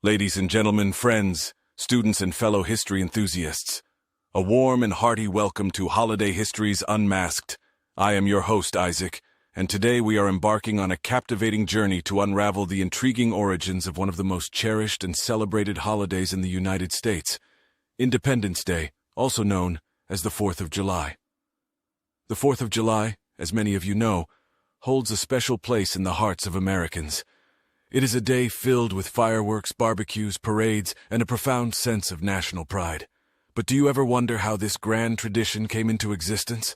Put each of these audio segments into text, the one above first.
Ladies and gentlemen, friends, students and fellow history enthusiasts, a warm and hearty welcome to Holiday History's Unmasked. I am your host, Isaac, and today we are embarking on a captivating journey to unravel the intriguing origins of one of the most cherished and celebrated holidays in the United States, Independence Day, also known as the 4th of July. The 4th of July, as many of you know, holds a special place in the hearts of Americans. It is a day filled with fireworks, barbecues, parades, and a profound sense of national pride. But do you ever wonder how this grand tradition came into existence?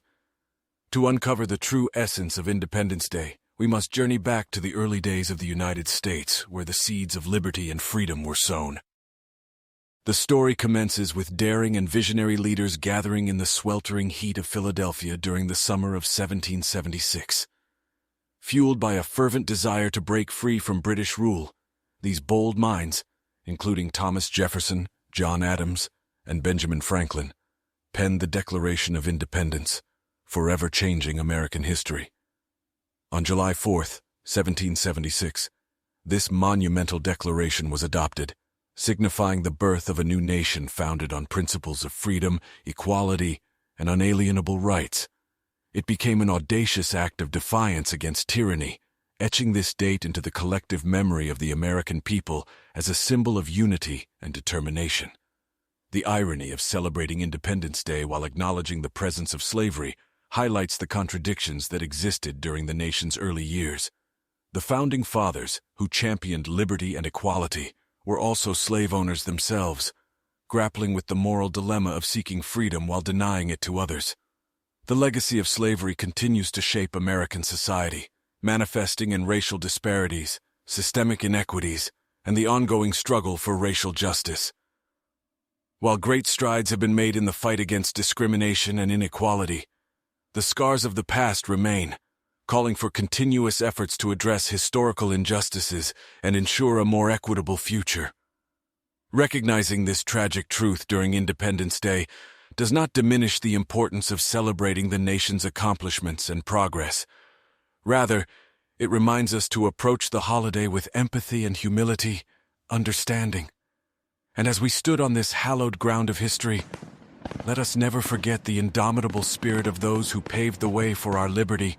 To uncover the true essence of Independence Day, we must journey back to the early days of the United States, where the seeds of liberty and freedom were sown. The story commences with daring and visionary leaders gathering in the sweltering heat of Philadelphia during the summer of 1776. Fueled by a fervent desire to break free from British rule, these bold minds, including Thomas Jefferson, John Adams, and Benjamin Franklin, penned the Declaration of Independence, forever changing American history. On July 4th, 1776, this monumental declaration was adopted, signifying the birth of a new nation founded on principles of freedom, equality, and unalienable rights. It became an audacious act of defiance against tyranny, etching this date into the collective memory of the American people as a symbol of unity and determination. The irony of celebrating Independence Day while acknowledging the presence of slavery highlights the contradictions that existed during the nation's early years. The Founding Fathers, who championed liberty and equality, were also slave owners themselves, grappling with the moral dilemma of seeking freedom while denying it to others. The legacy of slavery continues to shape American society, manifesting in racial disparities, systemic inequities, and the ongoing struggle for racial justice. While great strides have been made in the fight against discrimination and inequality, the scars of the past remain, calling for continuous efforts to address historical injustices and ensure a more equitable future. Recognizing this tragic truth during Independence Day does not diminish the importance of celebrating the nation's accomplishments and progress. Rather, it reminds us to approach the holiday with empathy and humility, understanding. And as we stood on this hallowed ground of history, let us never forget the indomitable spirit of those who paved the way for our liberty,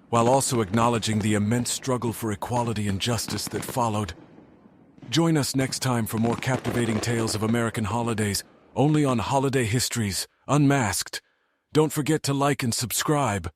while also acknowledging the immense struggle for equality and justice that followed. Join us next time for more captivating tales of American holidays, only on Holiday History's Unmasked. Don't forget to like and subscribe.